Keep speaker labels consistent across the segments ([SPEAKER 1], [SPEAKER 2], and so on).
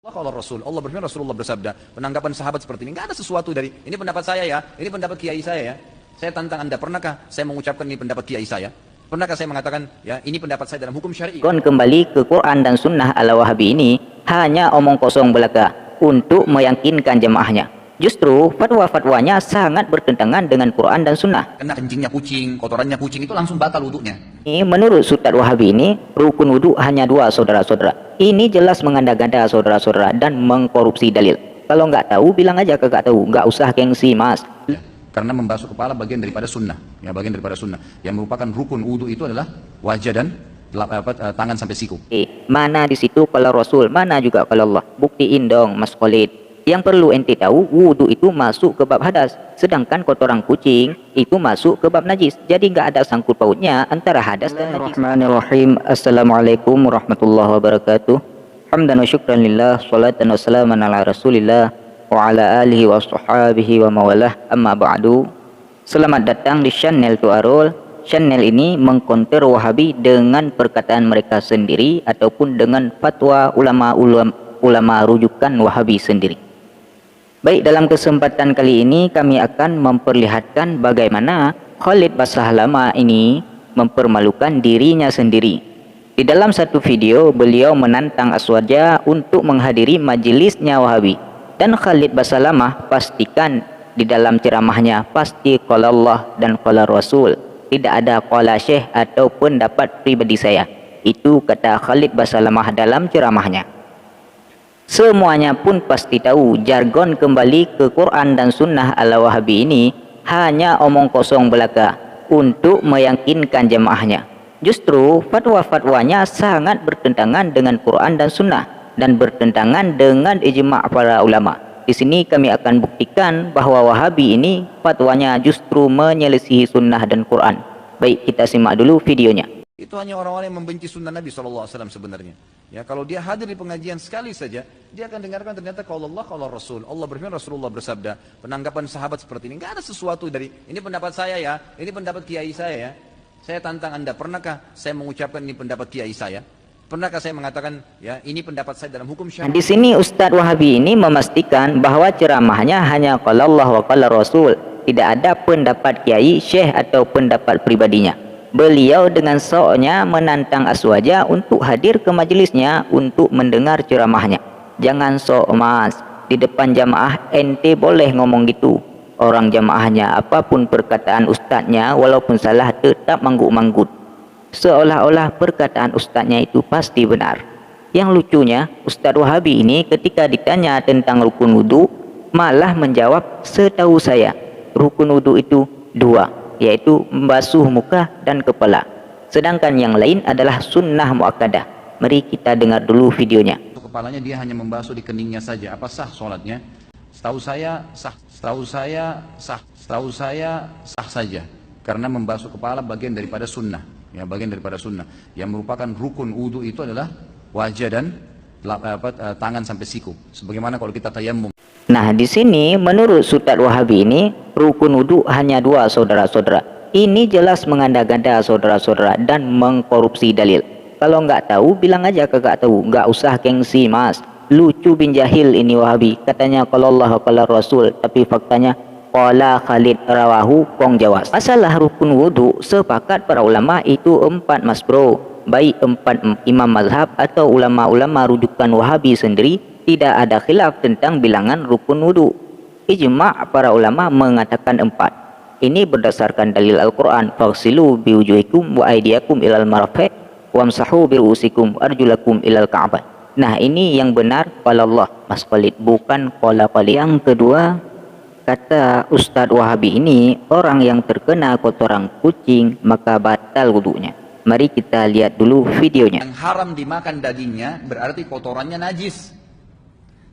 [SPEAKER 1] Kalau Rasul, Allah berfirman, Rasulullah bersabda, penanggapan sahabat seperti ini, nggak ada sesuatu dari, ini pendapat saya ya, ini pendapat kiai saya ya. Saya tantang Anda, pernahkah saya mengucapkan ini pendapat kiai saya? Pernahkah saya mengatakan, ya ini pendapat saya dalam hukum syar'i?
[SPEAKER 2] Kembali ke Quran dan Sunnah ala Wahabi ini hanya omong kosong belaka untuk meyakinkan jemaahnya. Justru fatwa-fatwanya sangat bertentangan dengan Quran dan Sunnah.
[SPEAKER 1] Kena kencingnya kucing, kotorannya kucing, itu langsung batal wudhunya.
[SPEAKER 2] Ini menurut Ustadz Wahabi ini, rukun wudhu hanya dua, saudara-saudara. Ini jelas mengada-gada, saudara-saudara, dan mengkorupsi dalil. Kalau nggak tahu, bilang aja kagak tahu. Nggak usah gengsi, mas.
[SPEAKER 1] Ya, karena membasuh kepala bagian daripada sunnah. Ya, bagian daripada sunnah. Yang merupakan rukun wudhu itu adalah wajah dan tangan sampai siku.
[SPEAKER 2] Mana di situ kalau Rasul, mana juga kalau Allah. Buktiin dong, Mas Khalid. Yang perlu ente tahu, wudhu itu masuk ke bab hadas, sedangkan kotoran kucing itu masuk ke bab najis. Jadi nggak ada sangkut pautnya antara hadas dan najis. Bismillahirrahmanirrahim. Assalamualaikum warahmatullahi wabarakatuh. Hamdan wa syukran lillah, salatan wa salaman ala rasulillah wa ala alihi wa sahbihi wa mawalah, amma ba'du. Selamat datang di channel Tuarul. Channel ini mengkonter Wahabi dengan perkataan mereka sendiri ataupun dengan fatwa ulama rujukan Wahabi sendiri. Baik, dalam kesempatan kali ini kami akan memperlihatkan bagaimana Khalid Basahlama ini mempermalukan dirinya sendiri. Di dalam satu video, beliau menantang Aswaja untuk menghadiri majelisnya Wahabi. Dan Khalid Basahlama pastikan di dalam ceramahnya pasti qala Allah dan qala Rasul. Tidak ada qala Syekh atau pendapat pribadi saya. Itu kata Khalid Basahlama dalam ceramahnya. Semuanya pun pasti tahu jargon kembali ke Quran dan Sunnah ala Wahabi ini hanya omong kosong belaka untuk meyakinkan jemaahnya. Justru fatwa-fatwanya sangat bertentangan dengan Quran dan Sunnah dan bertentangan dengan ijma' para ulama. Di sini kami akan buktikan bahwa Wahabi ini fatwanya justru menyelisihi Sunnah dan Quran. Baik, kita simak dulu videonya.
[SPEAKER 1] Itu hanya orang-orang yang membenci sunnah Nabi SAW sebenarnya. Ya, kalau dia hadir di pengajian sekali saja, dia akan dengarkan ternyata kalau Allah, kalau Rasul. Allah berfirman, Rasulullah bersabda, penanggapan sahabat seperti ini. Nggak ada sesuatu dari, ini pendapat saya ya, ini pendapat kiai saya ya. Saya tantang Anda, pernahkah saya mengucapkan ini pendapat kiai saya? Pernahkah saya mengatakan, ya ini pendapat saya dalam hukum syar'i?
[SPEAKER 2] Di sini Ustadz Wahabi ini memastikan bahwa ceramahnya hanya qala Allah wa qala Rasul. Tidak ada pendapat kiai, syekh atau pendapat pribadinya. Beliau dengan soknya menantang Aswaja untuk hadir ke majelisnya untuk mendengar ceramahnya. Jangan sok mas, di depan jamaah ente boleh ngomong gitu. Orang jamaahnya apapun perkataan ustadznya walaupun salah tetap manggut-manggut. Seolah-olah perkataan ustadznya itu pasti benar. Yang lucunya Ustadz Wahabi ini ketika ditanya tentang rukun wudhu malah menjawab, setahu saya rukun wudhu itu dua, yaitu membasuh muka dan kepala. Sedangkan yang lain adalah sunnah muakkadah. Mari kita dengar dulu videonya.
[SPEAKER 1] Kepalanya dia hanya membasuh di keningnya saja. Apa sah sholatnya? Setahu saya sah. Setahu saya sah. Setahu saya sah saja. Karena membasuh kepala bagian daripada sunnah. Ya, bagian daripada sunnah. Yang merupakan rukun wudhu itu adalah wajah dan tangan sampai siku. Sebagaimana kalau kita tayammum.
[SPEAKER 2] Nah, di sini menurut Ustadz Wahabi ini rukun wudhu hanya dua, saudara-saudara. Ini jelas mengada-gada, saudara-saudara, dan mengkorupsi dalil. Kalau nggak tahu, bilang aja kagak tahu. Nggak usah gengsi, mas. Lucu bin jahil ini Wahabi. Katanya kalau Allah, kalau Rasul, tapi faktanya qala Khalid rawahu kong Jawas. Masalah rukun wudhu sepakat para ulama itu 4, mas bro. Baik 4 imam mazhab atau ulama-ulama rujukan Wahabi sendiri, tidak ada khilaf tentang bilangan rukun wudhu. Ijma' para ulama mengatakan 4. Ini berdasarkan dalil Al-Quran. Faghsilu biwujuhikum wa aydiyakum ilal marafiq wamsahu biru'usikum arjulakum ilal ka'bah. Nah, ini yang benar qala Allah, Mas Khalid, bukan qala Khalid. Yang kedua, kata Ustadz Wahabi ini, orang yang terkena kotoran kucing maka batal wudhunya. Mari kita lihat dulu videonya.
[SPEAKER 1] Yang haram dimakan dagingnya berarti kotorannya najis.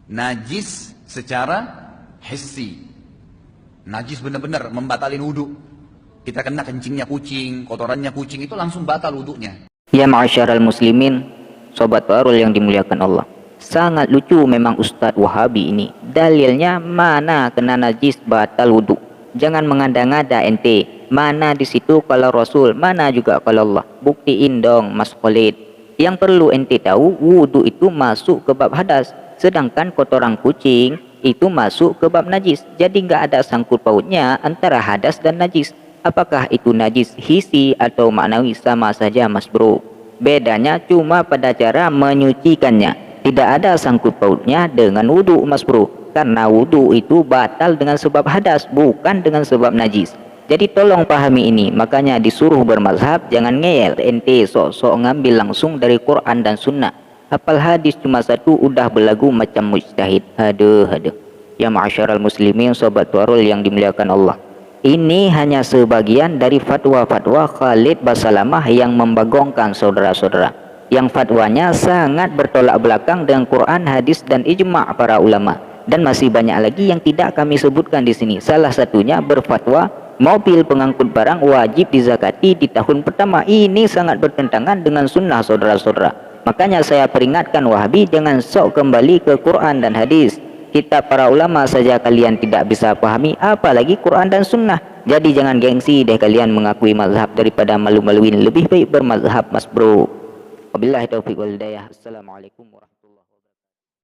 [SPEAKER 1] Najis secara hissi. Najis benar-benar membatalin wudhu. Kita kena kencingnya kucing, kotorannya kucing, itu langsung batal wudhunya.
[SPEAKER 2] Ya ma'asyaral muslimin, sobat Tuarul yang dimuliakan Allah. Sangat lucu memang Ustadz Wahabi ini. Dalilnya mana kena najis batal wudhu. Jangan mengada-ngada ente. Mana di situ kalau Rasul, mana juga kalau Allah. Buktiin dong, Mas Khalid. Yang perlu ente tahu, wudhu itu masuk ke bab hadas. sedangkan kotoran kucing itu masuk ke bab najis. Jadi nggak ada sangkut pautnya antara hadas dan najis. Apakah itu najis hisi atau maknawi sama saja mas bro. Bedanya cuma pada cara menyucikannya. Tidak ada sangkut pautnya dengan wudu mas bro. Karena wudu itu batal dengan sebab hadas, bukan dengan sebab najis. Jadi tolong pahami ini. Makanya disuruh bermazhab, jangan ngeyel. Ente sok-sok ngambil langsung dari Quran dan Sunnah. Hafal hadis cuma satu udah belagu macam mujtahid. Aduh. Ya ma'asyaral muslimin, sobat warul yang dimuliakan Allah. Ini hanya sebagian dari fatwa-fatwa Khalid Basalamah yang membagongkan saudara-saudara. Yang fatwanya sangat bertolak belakang dengan Quran, hadis dan ijma' para ulama. Dan masih banyak lagi yang tidak kami sebutkan di sini. Salah satunya berfatwa mobil pengangkut barang wajib dizakati di tahun pertama. Ini sangat bertentangan dengan sunnah saudara-saudara. Makanya saya peringatkan Wahabi, jangan sok kembali ke Quran dan hadis. Kitab para ulama saja kalian tidak bisa pahami, apalagi Quran dan sunnah. Jadi jangan gengsi deh kalian mengakui mazhab daripada malu-maluin. Lebih baik bermazhab mas bro. Wabillahi taufiq wal hidayah. Assalamualaikum warahmatullahi wabarakatuh.